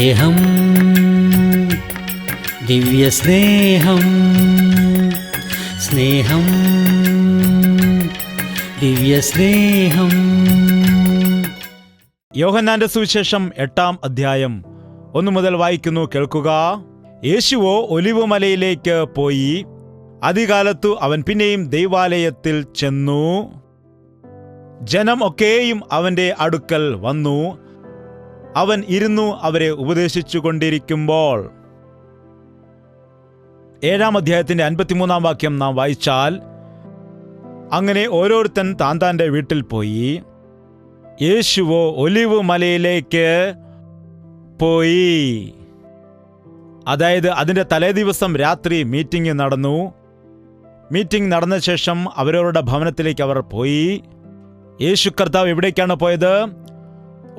സ്നേഹം, ദിവ്യസ്നേഹം, സ്നേഹം, ദിവ്യസ്നേഹം. യോഹന്നാന്റെ സുവിശേഷം 8-ാം അധ്യായം 1 മുതൽ വായിക്കുന്നു, കേൾക്കുക. യേശുവോ ഒലിവ് മലയിലേക്ക് പോയി. അതികാലത്തു അവൻ പിന്നെയും ദൈവാലയത്തിൽ ചെന്നു. ജനം ഒക്കെയും അവന്റെ അടുക്കൽ വന്നു. അവൻ ഇരുന്നു അവരെ ഉപദേശിച്ചു കൊണ്ടിരിക്കുമ്പോൾ. 7-ാം അധ്യായത്തിന്റെ 53-ാം വാക്യം നാം വായിച്ചാൽ, അങ്ങനെ ഓരോരുത്തൻ താന്താന്റെ വീട്ടിൽ പോയി. യേശുവോ ഒലിവ് മലയിലേക്ക് പോയി. അതായത് അതിന്റെ തലേദിവസം രാത്രി മീറ്റിംഗ് നടന്നു. മീറ്റിംഗ് നടന്ന ശേഷം അവരവരുടെ ഭവനത്തിലേക്ക് അവർ പോയി. യേശു കർത്താവ് എവിടേക്കാണ് പോയത്?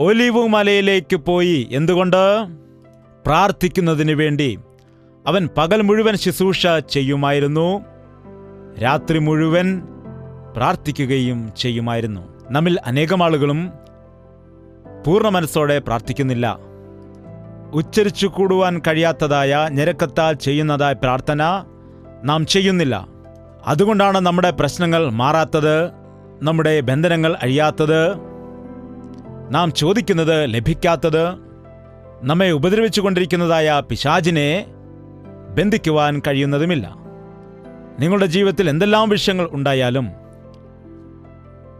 ഒലിവ് മലയിലേക്ക് പോയി. എന്തുകൊണ്ട്? പ്രാർത്ഥിക്കുന്നതിന് വേണ്ടി. അവൻ പകൽ മുഴുവൻ ശുശ്രൂഷ ചെയ്യുമായിരുന്നു, രാത്രി മുഴുവൻ പ്രാർത്ഥിക്കുകയും ചെയ്യുമായിരുന്നു. നമ്മിൽ അനേകം ആളുകളും പൂർണ്ണ മനസ്സോടെ പ്രാർത്ഥിക്കുന്നില്ല. ഉച്ചരിച്ചു കൂടുവാൻ കഴിയാത്തതായ ഞരക്കത്താൽ ചെയ്യുന്നതായ പ്രാർത്ഥന നാം ചെയ്യുന്നില്ല. അതുകൊണ്ടാണ് നമ്മുടെ പ്രശ്നങ്ങൾ മാറാത്തത്, നമ്മുടെ ബന്ധനങ്ങൾ അഴിയാത്തത്, നാം ചോദിക്കുന്നത് ലഭിക്കാത്തത്. നമ്മെ ഉപദ്രവിച്ചു കൊണ്ടിരിക്കുന്നതായ പിശാചിനെ ബന്ധിക്കുവാൻ കഴിയുന്നതുമില്ല. നിങ്ങളുടെ ജീവിതത്തിൽ എന്തെല്ലാം വിഷയങ്ങൾ ഉണ്ടായാലും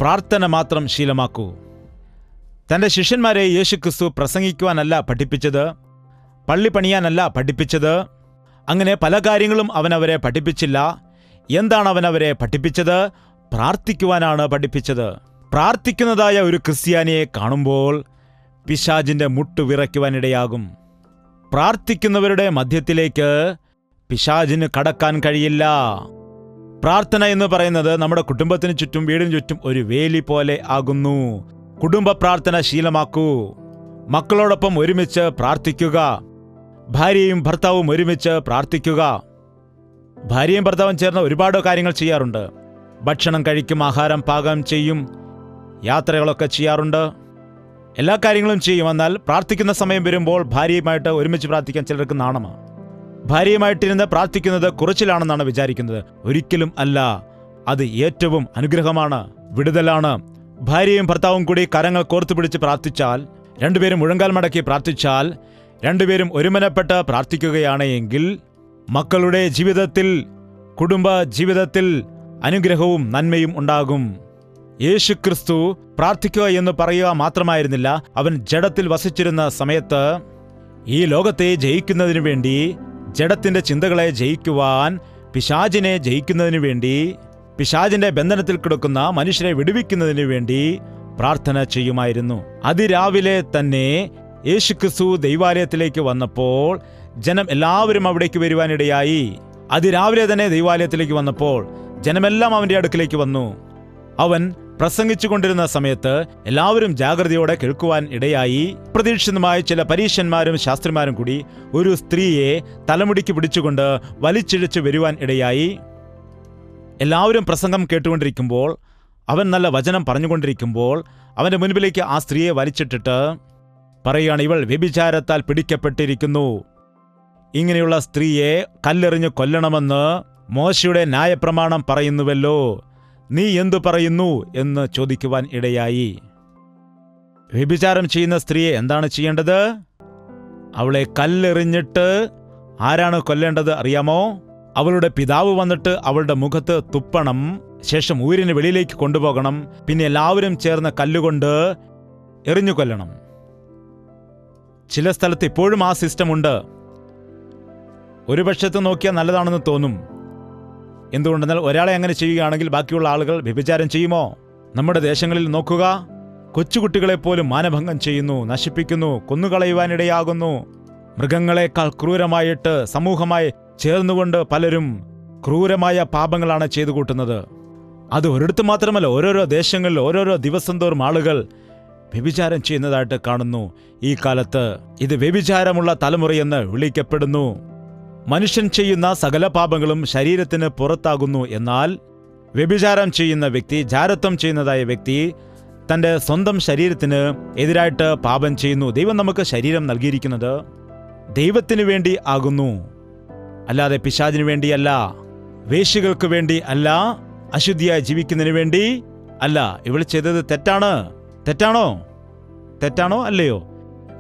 പ്രാർത്ഥന മാത്രം ശീലമാക്കൂ. തൻ്റെ ശിഷ്യന്മാരെ യേശുക്രിസ്തു പ്രസംഗിക്കുവാനല്ല പഠിപ്പിച്ചത്, പള്ളി പണിയാനല്ല പഠിപ്പിച്ചത്. അങ്ങനെ പല കാര്യങ്ങളും അവനവരെ പഠിപ്പിച്ചില്ല. എന്താണ് അവനവരെ പഠിപ്പിച്ചത്? പ്രാർത്ഥിക്കുവാനാണ് പഠിപ്പിച്ചത്. പ്രാർത്ഥിക്കുന്നതായ ഒരു ക്രിസ്ത്യാനിയെ കാണുമ്പോൾ പിശാചിന്റെ മുട്ടു വിറയ്ക്കുവാനിടയാകും. പ്രാർത്ഥിക്കുന്നവരുടെ മധ്യത്തിലേക്ക് പിശാചിന് കടക്കാൻ കഴിയില്ല. പ്രാർത്ഥന എന്ന് പറയുന്നത് നമ്മുടെ കുടുംബത്തിന് ചുറ്റും, വീടിന് ചുറ്റും ഒരു വേലി പോലെ ആകുന്നു. കുടുംബ പ്രാർത്ഥന ശീലമാക്കൂ. മക്കളോടൊപ്പം ഒരുമിച്ച് പ്രാർത്ഥിക്കുക. ഭാര്യയും ഭർത്താവും ഒരുമിച്ച് പ്രാർത്ഥിക്കുക. ഭാര്യയും ഭർത്താവും ചേർന്ന് ഒരുപാട് കാര്യങ്ങൾ ചെയ്യാറുണ്ട്. ഭക്ഷണം കഴിക്കും, ആഹാരം പാകം ചെയ്യും, യാത്രകളൊക്കെ ചെയ്യാറുണ്ട്, എല്ലാ കാര്യങ്ങളും ചെയ്യും. എന്നാൽ പ്രാർത്ഥിക്കുന്ന സമയം വരുമ്പോൾ ഭാര്യയുമായിട്ട് ഒരുമിച്ച് പ്രാർത്ഥിക്കാൻ ചിലർക്ക് നാണമാണ്. ഭാര്യയുമായിട്ടിരുന്ന് പ്രാർത്ഥിക്കുന്നത് കുറച്ചിലാണെന്നാണ് വിചാരിക്കുന്നത്. ഒരിക്കലും അല്ല. അത് ഏറ്റവും അനുഗ്രഹമാണ്, വിടുതലാണ്. ഭാര്യയും ഭർത്താവും കൂടി കരങ്ങൾ കോർത്തു പിടിച്ച് പ്രാർത്ഥിച്ചാൽ, രണ്ടുപേരും മുഴങ്കാൽ മടക്കി പ്രാർത്ഥിച്ചാൽ, രണ്ടുപേരും ഒരുമനപ്പെട്ട് പ്രാർത്ഥിക്കുകയാണ് എങ്കിൽ മക്കളുടെ ജീവിതത്തിൽ, കുടുംബ ജീവിതത്തിൽ അനുഗ്രഹവും നന്മയും ഉണ്ടാകും. യേശുക്രിസ്തു പ്രാർത്ഥിക്കുക എന്ന് പറയുക മാത്രമായിരുന്നില്ല. അവൻ ജഡത്തിൽ വസിച്ചിരുന്ന സമയത്ത് ഈ ലോകത്തെ ജയിക്കുന്നതിനു വേണ്ടി, ജഡത്തിന്റെ ചിന്തകളെ ജയിക്കുവാൻ, പിശാചിനെ ജയിക്കുന്നതിനു വേണ്ടി, പിശാചിന്റെ ബന്ധനത്തിൽ കിടക്കുന്ന മനുഷ്യരെ വിടുവിക്കുന്നതിനു വേണ്ടി പ്രാർത്ഥന ചെയ്യുമായിരുന്നു. അതിരാവിലെ തന്നെ യേശുക്രിസ്തു ദൈവാലയത്തിലേക്ക് വന്നപ്പോൾ ജനം എല്ലാവരും അവിടേക്ക് വരുവാനിടയായി. അതിരാവിലെ തന്നെ ദൈവാലയത്തിലേക്ക് വന്നപ്പോൾ ജനമെല്ലാം അവന്റെ അടുക്കിലേക്ക് വന്നു. അവൻ പ്രസംഗിച്ചു കൊണ്ടിരുന്ന സമയത്ത് എല്ലാവരും ജാഗ്രതയോടെ കേൾക്കുവാൻ ഇടയായി. പ്രതീക്ഷിതമായി ചില പരീശന്മാരും ശാസ്ത്രിമാരും കൂടി ഒരു സ്ത്രീയെ തലമുടിക്ക് പിടിച്ചുകൊണ്ട് വലിച്ചിഴച്ച് വരുവാൻ ഇടയായി. എല്ലാവരും പ്രസംഗം കേട്ടുകൊണ്ടിരിക്കുമ്പോൾ, അവൻ നല്ല വചനം പറഞ്ഞുകൊണ്ടിരിക്കുമ്പോൾ അവന്റെ മുൻപിലേക്ക് ആ സ്ത്രീയെ വലിച്ചിട്ടിട്ട് പറയുകയാണ്, ഇവൾ വ്യഭിചാരത്താൽ പിടിക്കപ്പെട്ടിരിക്കുന്നു. ഇങ്ങനെയുള്ള സ്ത്രീയെ കല്ലെറിഞ്ഞ് കൊല്ലണമെന്ന് മോശയുടെ ന്യായപ്രമാണം പറയുന്നുവല്ലോ, നീ എന്തു പറയുന്നു എന്ന് ചോദിക്കുവാൻ ഇടയായി. വ്യഭിചാരം ചെയ്യുന്ന സ്ത്രീയെ എന്താണ് ചെയ്യേണ്ടത്? അവളെ കല്ലെറിഞ്ഞിട്ട് ആരാണ് കൊല്ലേണ്ടത് അറിയാമോ? അവളുടെ പിതാവ് വന്നിട്ട് അവളുടെ മുഖത്ത് തുപ്പണം. ശേഷം ഊരിന് വെളിയിലേക്ക് കൊണ്ടുപോകണം. പിന്നെ എല്ലാവരും ചേർന്ന് കല്ലുകൊണ്ട് എറിഞ്ഞു കൊല്ലണം. ചില സ്ഥലത്ത് ഇപ്പോഴും ആ സിസ്റ്റം ഉണ്ട്. ഒരു പക്ഷത്ത് നോക്കിയാൽ നല്ലതാണെന്ന് തോന്നും. എന്തുകൊണ്ടെന്നാൽ ഒരാളെ അങ്ങനെ ചെയ്യുകയാണെങ്കിൽ ബാക്കിയുള്ള ആളുകൾ വ്യഭിചാരം ചെയ്യുമോ? നമ്മുടെ ദേശങ്ങളിൽ നോക്കുക, കൊച്ചുകുട്ടികളെപ്പോലും മാനഭംഗം ചെയ്യുന്നു, നശിപ്പിക്കുന്നു, കൊന്നുകളയുവാനിടയാകുന്നു. മൃഗങ്ങളെക്കാൾ ക്രൂരമായിട്ട് സമൂഹമായി ചേർന്നുകൊണ്ട് പലരും ക്രൂരമായ പാപങ്ങളാണ് ചെയ്തു കൂട്ടുന്നത്. അത് ഒരിടത്ത് മാത്രമല്ല, ഓരോരോ ദേശങ്ങളിൽ ഓരോരോ ദിവസം തോറും ആളുകൾ വ്യഭിചാരം ചെയ്യുന്നതായിട്ട് കാണുന്നു. ഈ കാലത്ത് ഇത് വ്യഭിചാരമുള്ള തലമുറയെന്ന് വിളിക്കപ്പെടുന്നു. മനുഷ്യൻ ചെയ്യുന്ന സകല പാപങ്ങളും ശരീരത്തിന് പുറത്താകുന്നു. എന്നാൽ വ്യഭിചാരം ചെയ്യുന്ന വ്യക്തി, ജാരത്വം ചെയ്യുന്നതായ വ്യക്തി തൻ്റെ സ്വന്തം ശരീരത്തിന് എതിരായിട്ട് പാപം ചെയ്യുന്നു. ദൈവം നമുക്ക് ശരീരം നൽകിയിരിക്കുന്നത് ദൈവത്തിനു വേണ്ടി ആകുന്നു, അല്ലാതെ പിശാചിനു വേണ്ടിയല്ല, വേശ്യകൾക്ക് വേണ്ടി അല്ല, അശുദ്ധിയായി ജീവിക്കുന്നതിന് വേണ്ടി അല്ല. ഇവൾ ചെയ്തത് തെറ്റാണ്. തെറ്റാണോ അല്ലയോ?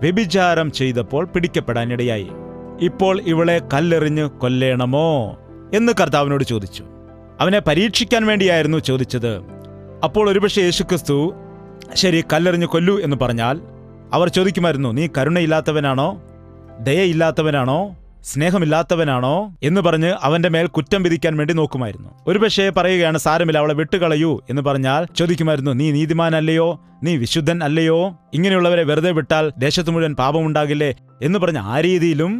വ്യഭിചാരം ചെയ്തപ്പോൾ പിടിക്കപ്പെടാനിടയായി. ഇപ്പോൾ ഇവളെ കല്ലെറിഞ്ഞ് കൊല്ലേണമോ എന്ന് കർത്താവിനോട് ചോദിച്ചു. അവനെ പരീക്ഷിക്കാൻ വേണ്ടിയായിരുന്നു ചോദിച്ചത്. അപ്പോൾ ഒരുപക്ഷെ യേശുക്രിസ്തു ശരി, കല്ലെറിഞ്ഞ് കൊല്ലൂ എന്ന് പറഞ്ഞാൽ അവർ ചോദിക്കുമായിരുന്നു, നീ കരുണയില്ലാത്തവനാണോ, ദയയില്ലാത്തവനാണോ, സ്നേഹമില്ലാത്തവനാണോ എന്ന് പറഞ്ഞ് അവന്റെ മേൽ കുറ്റം വിധിക്കാൻ വേണ്ടി നോക്കുമായിരുന്നു. ഒരുപക്ഷെ പറയുകയാണ്, സാരമില്ല, അവളെ വിട്ടുകളയൂ എന്ന് പറഞ്ഞാൽ ചോദിക്കുമായിരുന്നു, നീ നീതിമാനല്ലയോ, നീ വിശുദ്ധൻ അല്ലയോ, ഇങ്ങനെയുള്ളവരെ വെറുതെ വിട്ടാൽ ദേശത്ത് മുഴുവൻ പാപമുണ്ടാകില്ലേ എന്ന് പറഞ്ഞ് ആ രീതിയിലും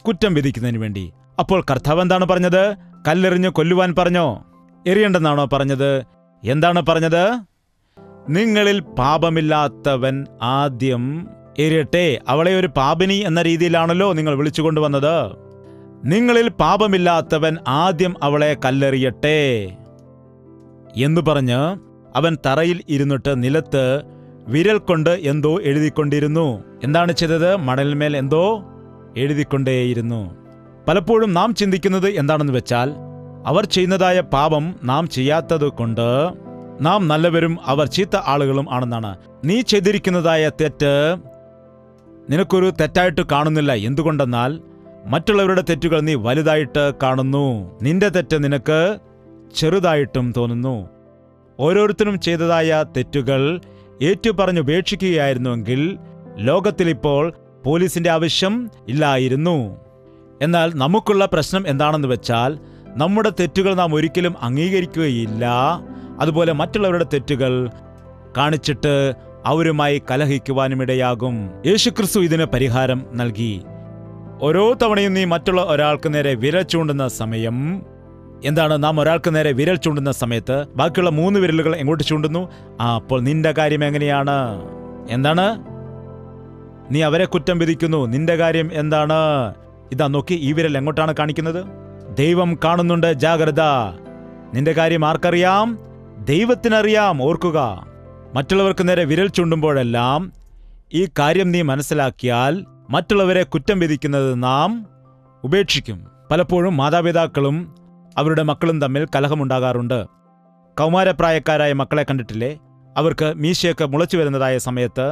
കുറ്റം വിധിക്കുന്നതിന് വേണ്ടി. അപ്പോൾ കർത്താവ് എന്താണ് പറഞ്ഞത്? കല്ലെറിഞ്ഞ് കൊല്ലുവാൻ പറഞ്ഞോ? എറിയണ്ടെന്നാണോ പറഞ്ഞത്? എന്താണ് പറഞ്ഞത്? നിങ്ങളിൽ പാപമില്ലാത്തവൻ ആദ്യം എറിയട്ടെ. അവളെ ഒരു പാപിനി എന്ന രീതിയിലാണല്ലോ നിങ്ങൾ വിളിച്ചുകൊണ്ടുവന്നത്. നിങ്ങളിൽ പാപമില്ലാത്തവൻ ആദ്യം അവളെ കല്ലെറിയട്ടെ എന്ന് പറഞ്ഞ് അവൻ തറയിൽ ഇരുന്നിട്ട് നിലത്ത് വിരൽ കൊണ്ട് എന്തോ എഴുതിക്കൊണ്ടിരുന്നു. എന്താണ് ചെയ്തത്? മണലിന്മേൽ എന്തോ എഴുതിക്കൊണ്ടേയിരുന്നു. പലപ്പോഴും നാം ചിന്തിക്കുന്നത് എന്താണെന്ന് വെച്ചാൽ, അവർ ചെയ്യുന്നതായ പാപം നാം ചെയ്യാത്തത് കൊണ്ട് നാം നല്ലവരും അവർ ചീത്ത ആളുകളും ആണെന്നാണ്. നീ ചെയ്തിരിക്കുന്നതായ തെറ്റ് നിനക്കൊരു തെറ്റായിട്ട് കാണുന്നില്ല. എന്തുകൊണ്ടെന്നാൽ മറ്റുള്ളവരുടെ തെറ്റുകൾ നീ വലുതായിട്ട് കാണുന്നു, നിന്റെ തെറ്റ് നിനക്ക് ചെറുതായിട്ടും തോന്നുന്നു. ഓരോരുത്തരും ചെയ്തതായ തെറ്റുകൾ ഏറ്റുപറഞ്ഞുപേക്ഷിക്കുകയായിരുന്നുവെങ്കിൽ ലോകത്തിലിപ്പോൾ പോലീസിന്റെ ആവശ്യം ഇല്ലായിരുന്നു. എന്നാൽ നമുക്കുള്ള പ്രശ്നം എന്താണെന്ന് വെച്ചാൽ, നമ്മുടെ തെറ്റുകൾ നാം ഒരിക്കലും അംഗീകരിക്കുകയില്ല. അതുപോലെ മറ്റുള്ളവരുടെ തെറ്റുകൾ കാണിച്ചിട്ട് അവരുമായി കലഹിക്കുവാനുമിടയാകും. യേശുക്രിസ്തു ഇതിന് പരിഹാരം നൽകി. ഓരോ തവണയും നീ മറ്റുള്ള ഒരാൾക്ക് നേരെ വിരൽ ചൂണ്ടുന്ന സമയം എന്താണ്? നാം ഒരാൾക്ക് നേരെ വിരൽ ചൂണ്ടുന്ന സമയത്ത് ബാക്കിയുള്ള 3 വിരലുകൾ എങ്ങോട്ട് ചൂണ്ടുന്നു? അപ്പോൾ നിന്റെ കാര്യം എങ്ങനെയാണ്? എന്താണ്? നീ അവരെ കുറ്റം വിധിക്കുന്നു. നിന്റെ കാര്യം എന്താണ്? ഇതാ നോക്കി, ഈ വിരൽ എങ്ങോട്ടാണ് കാണിക്കുന്നത്? ദൈവം കാണുന്നുണ്ട്, ജാഗ്രത. നിന്റെ കാര്യം ആർക്കറിയാം? ദൈവത്തിനറിയാം. ഓർക്കുക, മറ്റുള്ളവർക്ക് നേരെ വിരൽ ചൂണ്ടുമ്പോഴെല്ലാം ഈ കാര്യം നീ മനസ്സിലാക്കിയാൽ മറ്റുള്ളവരെ കുറ്റം വിധിക്കുന്നത് നാം ഉപേക്ഷിക്കും. പലപ്പോഴും മാതാപിതാക്കളും അവരുടെ മക്കളും തമ്മിൽ കലഹമുണ്ടാകാറുണ്ട്. കൗമാരപ്രായക്കാരായ മക്കളെ കണ്ടിട്ടില്ലേ? അവർക്ക് മീശയൊക്കെ മുളച്ചു വരുന്നതായ സമയത്ത്,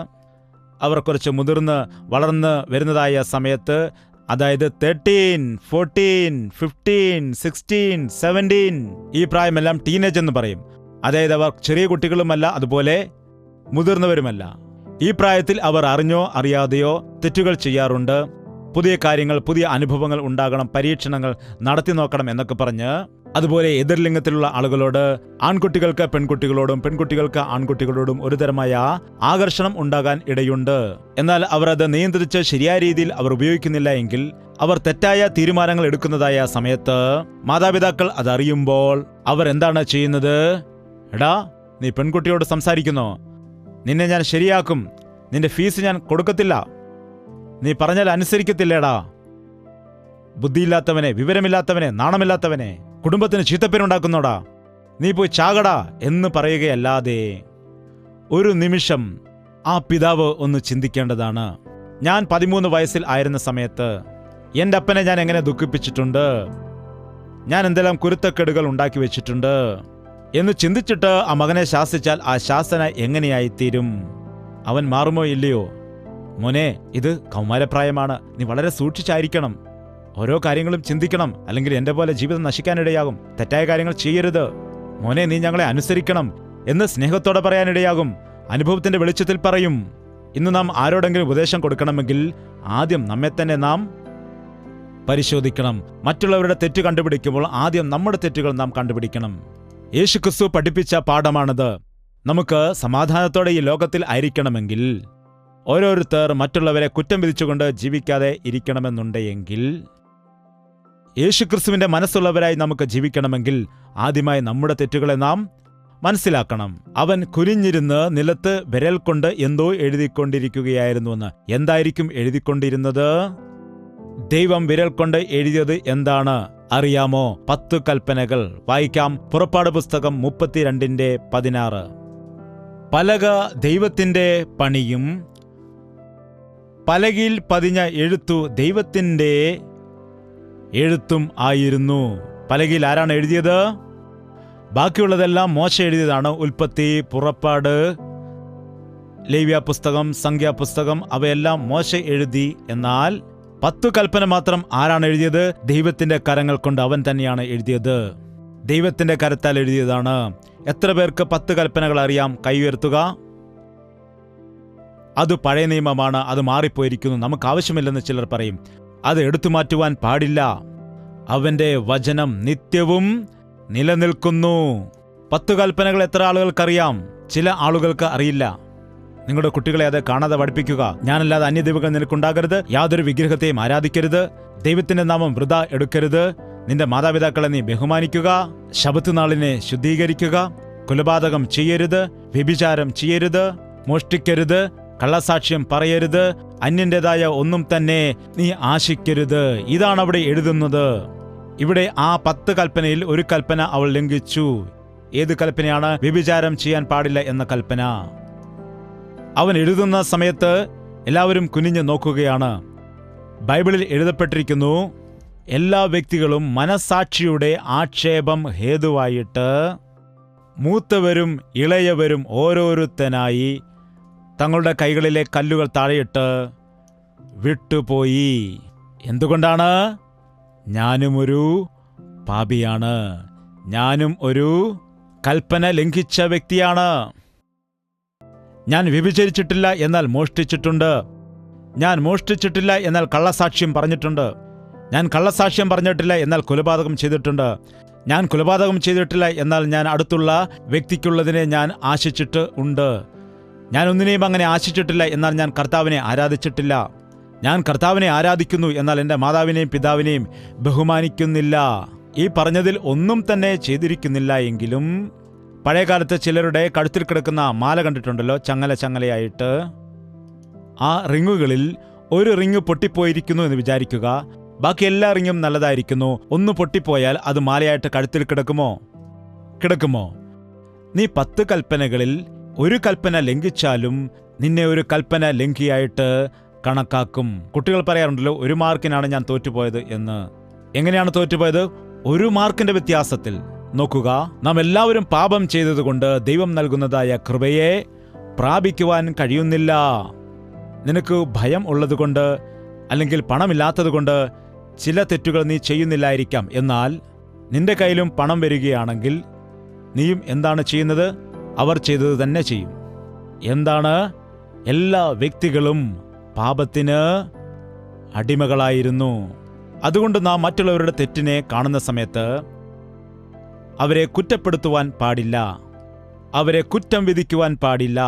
അവർ കുറച്ച് മുതിർന്ന് വളർന്ന് വരുന്നതായ സമയത്ത്, അതായത് 13, 14, 15, 16, 17 ഈ പ്രായമെല്ലാം ടീനേജ് എന്ന് പറയും. അതായത് അവർ ചെറിയ കുട്ടികളുമല്ല, അതുപോലെ മുതിർന്നവരുമല്ല. ഈ പ്രായത്തിൽ അവർ അറിഞ്ഞോ അറിയാതെയോ തെറ്റുകൾ ചെയ്യാറുണ്ട്. പുതിയ കാര്യങ്ങൾ, പുതിയ അനുഭവങ്ങൾ ഉണ്ടാകണം, പരീക്ഷണങ്ങൾ നടത്തി നോക്കണം എന്നൊക്കെ പറഞ്ഞ്, അതുപോലെ എതിർലിംഗത്തിലുള്ള ആളുകളോട്, ആൺകുട്ടികൾക്ക് പെൺകുട്ടികളോടും പെൺകുട്ടികൾക്ക് ആൺകുട്ടികളോടും ഒരു തരമായ ആകർഷണം ഉണ്ടാകാൻ ഇടയുണ്ട്. എന്നാൽ അവർ അത് നിയന്ത്രിച്ച് ശരിയായ രീതിയിൽ അവർ ഉപയോഗിക്കുന്നില്ല എങ്കിൽ, അവർ തെറ്റായ തീരുമാനങ്ങൾ എടുക്കുന്നതായ സമയത്ത് മാതാപിതാക്കൾ അതറിയുമ്പോൾ അവർ എന്താണ് ചെയ്യുന്നത്? എടാ, നീ പെൺകുട്ടിയോട് സംസാരിക്കുന്നോ? നിന്നെ ഞാൻ ശരിയാക്കും, നിന്റെ ഫീസ് ഞാൻ കൊടുക്കത്തില്ല, നീ പറഞ്ഞാൽ അനുസരിക്കത്തില്ലേടാ, ബുദ്ധിയില്ലാത്തവനെ, വിവരമില്ലാത്തവനെ, നാണമില്ലാത്തവനെ, കുടുംബത്തിന് ചീത്തപ്പേരുണ്ടാക്കുന്നോടാ, നീ പോയി ചാകടാ എന്ന് പറയുകയല്ലാതെ ഒരു നിമിഷം ആ പിതാവ് ഒന്ന് ചിന്തിക്കേണ്ടതാണ്. ഞാൻ 13 വയസ്സിൽ ആയിരുന്ന സമയത്ത് എൻ്റെ അപ്പനെ ഞാൻ എങ്ങനെ ദുഃഖിപ്പിച്ചിട്ടുണ്ട്, ഞാൻ എന്തെല്ലാം കുരുത്തക്കേടുകൾ ഉണ്ടാക്കി വെച്ചിട്ടുണ്ട് എന്ന് ചിന്തിച്ചിട്ട് ആ മകനെ ശാസിച്ചാൽ ആ ശാസന എങ്ങനെയായിത്തീരും? അവൻ മാറുമോ ഇല്ലയോ? മോനെ, ഇത് കൗമാരപ്രായമാണ്, നീ വളരെ സൂക്ഷിച്ചായിരിക്കണം, ഓരോ കാര്യങ്ങളും ചിന്തിക്കണം, അല്ലെങ്കിൽ എൻ്റെ പോലെ ജീവിതം നശിക്കാനിടയാകും, തെറ്റായ കാര്യങ്ങൾ ചെയ്യരുത്, മോനെ നീ ഞങ്ങളെ അനുസരിക്കണം എന്ന് സ്നേഹത്തോടെ പറയാനിടയാകും. അനുഭവത്തിന്റെ വെളിച്ചത്തിൽ പറയും. ഇന്ന് നാം ആരോടെങ്കിലും ഉപദേശം കൊടുക്കണമെങ്കിൽ ആദ്യം നമ്മെ തന്നെ നാം പരിശോധിക്കണം. മറ്റുള്ളവരുടെ തെറ്റ് കണ്ടുപിടിക്കുമ്പോൾ ആദ്യം നമ്മുടെ തെറ്റുകൾ നാം കണ്ടുപിടിക്കണം. യേശുക്രിസ്തു പഠിപ്പിച്ച പാഠമാണിത്. നമുക്ക് സമാധാനത്തോടെ ഈ ലോകത്തിൽ ആയിരിക്കണമെങ്കിൽ, ഓരോരുത്തർ മറ്റുള്ളവരെ കുറ്റം വിധിച്ചുകൊണ്ട് ജീവിക്കാതെ ഇരിക്കണമെന്നുണ്ടെങ്കിൽ, യേശുക്രിസ്തുവിന്റെ മനസ്സുള്ളവരായി നമുക്ക് ജീവിക്കണമെങ്കിൽ ആദ്യമായി നമ്മുടെ തെറ്റുകളെ നാം മനസ്സിലാക്കണം. അവൻ കുനിഞ്ഞിരുന്ന് നിലത്ത് വിരൽ കൊണ്ട് എന്തോ എഴുതിക്കൊണ്ടിരിക്കുകയായിരുന്നുവെന്ന്. എന്തായിരിക്കും എഴുതിക്കൊണ്ടിരുന്നത്? ദൈവം വിരൽ കൊണ്ട് എഴുതിയത് എന്താണ് അറിയാമോ? 10 കൽപ്പനകൾ. വായിക്കാം. പുറപ്പാട് പുസ്തകം 32:16. പലക ദൈവത്തിൻ്റെ പണിയും പലകയിൽ പതിഞ്ഞ എഴുത്തു ദൈവത്തിൻ്റെ എഴുത്തും ആയിരുന്നു. പലകയിൽ ആരാണ് എഴുതിയത്? ബാക്കിയുള്ളതെല്ലാം മോശ എഴുതിയതാണ്. ഉൽപ്പത്തി, പുറപ്പാട്, ലേവ്യ പുസ്തകം, സംഖ്യാപുസ്തകം അവയെല്ലാം മോശ എഴുതി. എന്നാൽ 10 കൽപ്പന മാത്രം ആരാണ് എഴുതിയത്? ദൈവത്തിന്റെ കരങ്ങൾ കൊണ്ട് അവൻ തന്നെയാണ് എഴുതിയത്. ദൈവത്തിന്റെ കരത്താൽ എഴുതിയതാണ്. എത്ര പേർക്ക് 10 കൽപ്പനകൾ അറിയാം? കൈ ഉയർത്തുക. അത് പഴയ നിയമമാണ്, അത് മാറിപ്പോയിരിക്കുന്നു, നമുക്ക് ആവശ്യമില്ലെന്ന് ചിലർ പറയും. അത് എടുത്തു മാറ്റുവാൻ പാടില്ല. അവന്റെ വചനം നിത്യവും നിലനിൽക്കുന്നു. 10 കൽപ്പനകൾ എത്ര ആളുകൾക്കറിയാം? ചില ആളുകൾക്ക് അറിയില്ല. നിങ്ങളുടെ കുട്ടികളെ അത് കാണാതെ പഠിപ്പിക്കുക. ഞാനല്ലാതെ അന്യദൈവങ്ങൾ നിനക്കുണ്ടാകരുത്, യാതൊരു വിഗ്രഹത്തെയും ആരാധിക്കരുത്, ദൈവത്തിന്റെ നാമം വൃഥാ എടുക്കരുത്, നിന്റെ മാതാപിതാക്കളെ നീ ബഹുമാനിക്കുക, ശബത്ത് നാളിനെ ശുദ്ധീകരിക്കുക, കൊലപാതകം ചെയ്യരുത്, വ്യഭിചാരം ചെയ്യരുത്, മോഷ്ടിക്കരുത്, കള്ളസാക്ഷ്യം പറയരുത്, അന്യന്റേതായ ഒന്നും തന്നെ നീ ആശിക്കരുത്. ഇതാണ് അവിടെ എഴുതുന്നത്. ഇവിടെ ആ 10 കൽപ്പനയിൽ ഒരു കൽപ്പന അവൾ ലംഘിച്ചു. ഏത് കൽപ്പനയാണ്? വ്യഭിചാരം ചെയ്യാൻ പാടില്ല എന്ന കൽപ്പന. അവൻ എഴുതുന്ന സമയത്ത് എല്ലാവരും കുനിഞ്ഞു നോക്കുകയാണ്. ബൈബിളിൽ എഴുതപ്പെട്ടിരിക്കുന്നു, എല്ലാ വ്യക്തികളും മനസാക്ഷിയുടെ ആക്ഷേപം ഹേതുവായിട്ട് മൂത്തവരും ഇളയവരും ഓരോരുത്തനായി തങ്ങളുടെ കൈകളിലെ കല്ലുകൾ താഴെയിട്ട് വിട്ടുപോയി. എന്തുകൊണ്ടാണ്? ഞാനും ഒരു പാപിയാണ്, ഞാനും ഒരു കൽപ്പന ലംഘിച്ച വ്യക്തിയാണ്. ഞാൻ വ്യഭിചരിച്ചിട്ടില്ല, എന്നാൽ മോഷ്ടിച്ചിട്ടുണ്ട്. ഞാൻ മോഷ്ടിച്ചിട്ടില്ല, എന്നാൽ കള്ളസാക്ഷ്യം പറഞ്ഞിട്ടുണ്ട്. ഞാൻ കള്ളസാക്ഷ്യം പറഞ്ഞിട്ടില്ല, എന്നാൽ കൊലപാതകം ചെയ്തിട്ടുണ്ട്. ഞാൻ കൊലപാതകം ചെയ്തിട്ടില്ല, എന്നാൽ ഞാൻ അടുത്തുള്ള വ്യക്തിക്കുള്ളതിനെ ഞാൻ ആശിച്ചിട്ട് ഉണ്ട്. ഞാൻ ഒന്നിനെയും അങ്ങനെ ആശിച്ചിട്ടില്ല, എന്നാൽ ഞാൻ കർത്താവിനെ ആരാധിച്ചിട്ടില്ല. ഞാൻ കർത്താവിനെ ആരാധിക്കുന്നു, എന്നാൽ എൻ്റെ മാതാവിനെയും പിതാവിനെയും ബഹുമാനിക്കുന്നില്ല. ഈ പറഞ്ഞതിൽ ഒന്നും തന്നെ ചെയ്തിരിക്കുന്നില്ല. എങ്കിലും പഴയകാലത്ത് ചിലരുടെ കഴുത്തിൽ കിടക്കുന്ന മാല കണ്ടിട്ടുണ്ടല്ലോ, ചങ്ങലയായിട്ട്. ആ റിങ്ങുകളിൽ ഒരു റിങ് പൊട്ടിപ്പോയിരിക്കുന്നു എന്ന് വിചാരിക്കുക. ബാക്കി എല്ലാ റിങ്ങും നല്ലതായിരിക്കുന്നു. ഒന്ന് പൊട്ടിപ്പോയാൽ അത് മാലയായിട്ട് കഴുത്തിൽ കിടക്കുമോ? നീ 10 കൽപ്പനകളിൽ ഒരു കൽപ്പന ലംഘിച്ചാലും നിന്നെ ഒരു കൽപ്പന ലംഘിയായിട്ട് കണക്കാക്കും. കുട്ടികൾ പറയാറുണ്ടല്ലോ, 1 മാർക്കിനാണ് ഞാൻ തോറ്റുപോയത് എന്ന്. എങ്ങനെയാണ് തോറ്റുപോയത്? 1 മാർക്കിന്റെ വ്യത്യാസത്തിൽ. നോക്കുക, നാം എല്ലാവരും പാപം ചെയ്തതുകൊണ്ട് ദൈവം നൽകുന്നതായ കൃപയെ പ്രാപിക്കുവാൻ കഴിയുന്നില്ല. നിനക്ക് ഭയം ഉള്ളതുകൊണ്ട് അല്ലെങ്കിൽ പണമില്ലാത്തതുകൊണ്ട് ചില തെറ്റുകൾ നീ ചെയ്യുന്നില്ലായിരിക്കാം. എന്നാൽ നിന്റെ കയ്യിലും പണം വരികയാണെങ്കിൽ നീയും എന്താണ് ചെയ്യുന്നത്? അവർ ചെയ്തത് തന്നെ ചെയ്യും. എന്താണ്? എല്ലാ വ്യക്തികളും പാപത്തിന് അടിമകളായിരുന്നു. അതുകൊണ്ട് നാം മറ്റുള്ളവരുടെ തെറ്റിനെ കാണുന്ന സമയത്ത് അവരെ കുറ്റപ്പെടുത്തുവാൻ പാടില്ല, അവരെ കുറ്റം വിധിക്കുവാൻ പാടില്ല.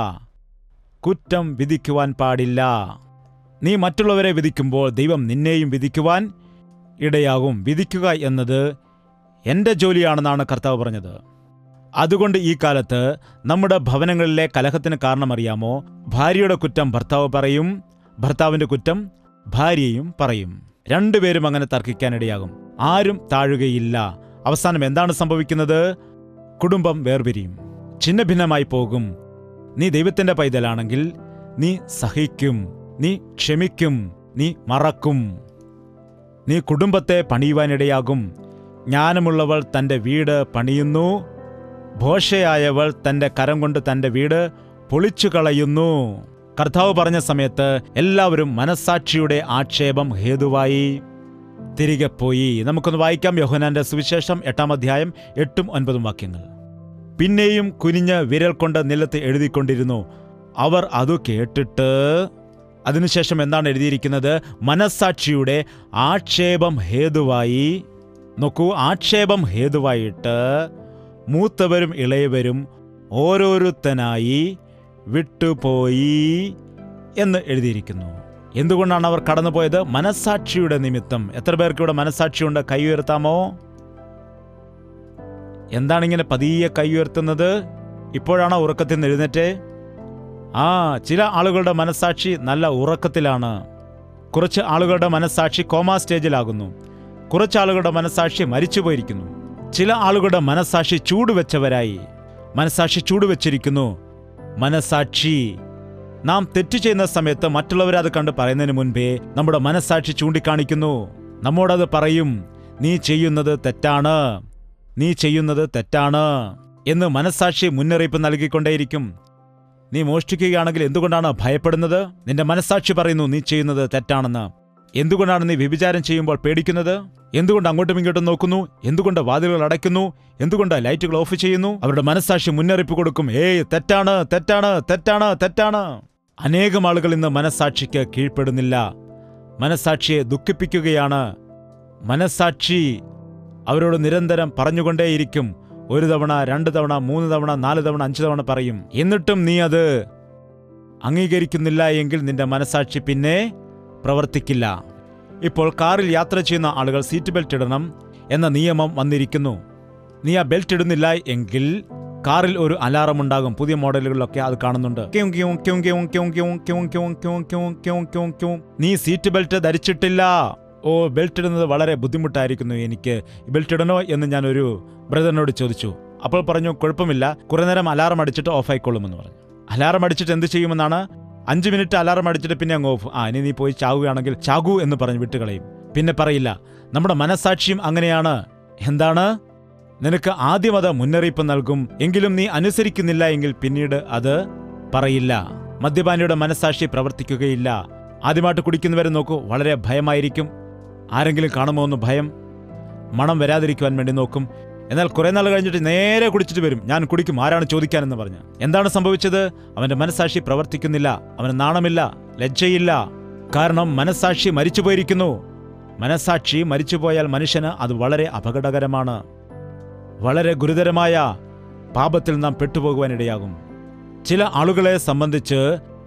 നീ മറ്റുള്ളവരെ വിധിക്കുമ്പോൾ ദൈവം നിന്നെയും വിധിക്കുവാൻ ഇടയാകും. വിധിക്കുക എന്നത് എൻ്റെ ജോലിയാണെന്നാണ് കർത്താവ് പറഞ്ഞത്. അതുകൊണ്ട് ഈ കാലത്ത് നമ്മുടെ ഭവനങ്ങളിലെ കലഹത്തിന് കാരണമറിയാമോ? ഭാര്യയുടെ കുറ്റം ഭർത്താവ് പറയും, ഭർത്താവിൻ്റെ കുറ്റം ഭാര്യയും പറയും. 2 പേരും അങ്ങനെ തർക്കിക്കാനിടയാകും. ആരും താഴുകയില്ല. അവസാനം എന്താണ് സംഭവിക്കുന്നത്? കുടുംബം വേർപിരിയും, ഛിന്ന ഭിന്നമായി പോകും. നീ ദൈവത്തിൻ്റെ പൈതലാണെങ്കിൽ നീ സഹിക്കും, നീ ക്ഷമിക്കും, നീ മറക്കും. നീ കുടുംബത്തെ പണിയുവാനിടയാകും. ജ്ഞാനമുള്ളവൾ തൻ്റെ വീട് പണിയുന്നു, ഭോഷയായവൾ തൻ്റെ കരം കൊണ്ട് തൻ്റെ വീട് പൊളിച്ചു കളയുന്നു. കർത്താവ് പറഞ്ഞ സമയത്ത് എല്ലാവരും മനസ്സാക്ഷിയുടെ ആക്ഷേപം ഹേതുവായി തിരികെ പോയി. നമുക്കൊന്ന് വായിക്കാം. യോഹന്നാന്റെ സുവിശേഷം 8-ാം അധ്യായം 8-9 വാക്യങ്ങൾ. പിന്നെയും കുനിഞ്ഞ് വിരൽ കൊണ്ട് നിലത്ത് എഴുതിക്കൊണ്ടിരുന്നു. അവർ അത് കേട്ടിട്ട്, അതിനുശേഷം എന്താണ് എഴുതിയിരിക്കുന്നത്? മനസ്സാക്ഷിയുടെ ആക്ഷേപം ഹേതുവായി. നോക്കൂ, ആക്ഷേപം ഹേതുവായിട്ട് മൂത്തവരും ഇളയവരും ഓരോരുത്തനായി വിട്ടുപോയി എന്ന് എഴുതിയിരിക്കുന്നു. എന്തുകൊണ്ടാണ് അവർ കടന്നുപോയത്? മനസ്സാക്ഷിയുടെ നിമിത്തം. എത്ര പേർക്ക് ഇവിടെ മനസ്സാക്ഷിയുണ്ട്? കൈ ഉയർത്താമോ? എന്താണിങ്ങനെ പതിയെ കൈ ഉയർത്തുന്നത്? ഇപ്പോഴാണോ ഉറക്കത്തിൽ നിന്ന് എഴുന്നേറ്റേ? ചില ആളുകളുടെ മനസ്സാക്ഷി നല്ല ഉറക്കത്തിലാണ്. കുറച്ച് ആളുകളുടെ മനസ്സാക്ഷി കോമാ സ്റ്റേജിലാകുന്നു. കുറച്ച് ആളുകളുടെ മനസ്സാക്ഷി മരിച്ചുപോയിരിക്കുന്നു. ചില ആളുകളുടെ മനസ്സാക്ഷി ചൂടുവെച്ചവരായി. മനസ്സാക്ഷി ചൂടുവെച്ചിരിക്കുന്നു. മനസാക്ഷി. നാം തെറ്റ് ചെയ്യുന്ന സമയത്ത് മറ്റുള്ളവരത് കണ്ട് പറയുന്നതിന് മുൻപേ നമ്മുടെ മനസാക്ഷി ചൂണ്ടിക്കാണിക്കുന്നു. നമ്മോടത് പറയും, നീ ചെയ്യുന്നത് തെറ്റാണ്, നീ ചെയ്യുന്നത് തെറ്റാണ് എന്ന് മനസാക്ഷി മുന്നറിയിപ്പ് നൽകിക്കൊണ്ടേയിരിക്കും. നീ മോഷ്ടിക്കുകയാണെങ്കിൽ എന്തുകൊണ്ടാണ് ഭയപ്പെടുന്നത്? നിന്റെ മനസാക്ഷി പറയുന്നു നീ ചെയ്യുന്നത് തെറ്റാണെന്ന്. എന്തുകൊണ്ടാണ് നീ വ്യഭിചാരം ചെയ്യുമ്പോൾ പേടിക്കുന്നത്? എന്തുകൊണ്ട് അങ്ങോട്ടും ഇങ്ങോട്ടും നോക്കുന്നു? എന്തുകൊണ്ട് വാതിലുകൾ അടയ്ക്കുന്നു? എന്തുകൊണ്ട് ലൈറ്റുകൾ ഓഫ് ചെയ്യുന്നു? അവരുടെ മനസാക്ഷി മുന്നറിയിപ്പ് കൊടുക്കും, തെറ്റാണ്, തെറ്റാണ്, തെറ്റാണ്, തെറ്റാണ്. അനേകം ആളുകൾ ഇന്ന് മനസാക്ഷിക്ക് കീഴ്പ്പെടുന്നില്ല, മനസാക്ഷിയെ ദുഃഖിപ്പിക്കുകയാണ്. മനസാക്ഷി അവരോട് നിരന്തരം പറഞ്ഞുകൊണ്ടേയിരിക്കും. 1 തവണ, 2 തവണ, 3 തവണ, 4 തവണ, 5 തവണ പറയും. എന്നിട്ടും നീ അത് അംഗീകരിക്കുന്നില്ല എങ്കിൽ നിന്റെ മനസാക്ഷി പിന്നെ പ്രവർത്തിക്കില്ല. ഇപ്പോൾ കാറിൽ യാത്ര ചെയ്യുന്ന ആളുകൾ സീറ്റ് ബെൽറ്റ് ഇടണം എന്ന നിയമം വന്നിരിക്കുന്നു. നീ ആ ബെൽറ്റ് ഇടുന്നില്ല എങ്കിൽ കാറിൽ ഒരു അലാറം ഉണ്ടാകും. പുതിയ മോഡലുകളിലൊക്കെ അത് കാണുന്നുണ്ട്. നീ സീറ്റ് ബെൽറ്റ് ധരിച്ചിട്ടില്ല. ബെൽറ്റ് ഇടുന്നത് വളരെ ബുദ്ധിമുട്ടായിരിക്കുന്നു, എനിക്ക് ബെൽറ്റ് ഇടണോ എന്ന് ഞാനൊരു ബ്രദറിനോട് ചോദിച്ചു. അപ്പോൾ പറഞ്ഞു, കുഴപ്പമില്ല, കുറെ നേരം അലാറം അടിച്ചിട്ട് ഓഫ് ആയിക്കൊള്ളുമെന്ന് പറഞ്ഞു. അലാറം അടിച്ചിട്ട് എന്ത് ചെയ്യുമെന്നാണ്? 5 മിനിറ്റ് അലാറം അടിച്ചിട്ട് പിന്നെ അങ്ങ് ഓഫ്. ഇനി നീ പോയി ചാവുകയാണെങ്കിൽ ചാകൂ എന്ന് പറഞ്ഞ് വിട്ടുകളയും, പിന്നെ പറയില്ല. നമ്മുടെ മനസാക്ഷിയും അങ്ങനെയാണ്. എന്താണ്? നിനക്ക് ആദ്യം അത് മുന്നറിയിപ്പ് നൽകും, എങ്കിലും നീ അനുസരിക്കുന്നില്ല എങ്കിൽ പിന്നീട് അത് പറയില്ല. മദ്യപാനിയുടെ മനസാക്ഷി പ്രവർത്തിക്കുകയില്ല. ആദ്യമായിട്ട് കുടിക്കുന്നവരെ നോക്കൂ, വളരെ ഭയമായിരിക്കും. ആരെങ്കിലും കാണുമോ എന്ന് ഭയം, മണം വരാതിരിക്കുവാൻ വേണ്ടി നോക്കും. എന്നാൽ കുറെ നാൾ കഴിഞ്ഞിട്ട് നേരെ കുടിച്ചിട്ട് വരും, ഞാൻ കുടിക്കും, ആരാണ് ചോദിക്കാനെന്ന് പറഞ്ഞ്. എന്താണ് സംഭവിച്ചത്? അവന്റെ മനസാക്ഷി പ്രവർത്തിക്കുന്നില്ല, അവന് നാണമില്ല, ലജ്ജയില്ല. കാരണം മനസാക്ഷി മരിച്ചുപോയിരിക്കുന്നു. മനസാക്ഷി മരിച്ചുപോയാൽ മനുഷ്യന് അത് വളരെ അപകടകരമാണ്. വളരെ ഗുരുതരമായ പാപത്തിൽ നാം പെട്ടുപോകുവാനിടയാകും. ചില ആളുകളെ സംബന്ധിച്ച്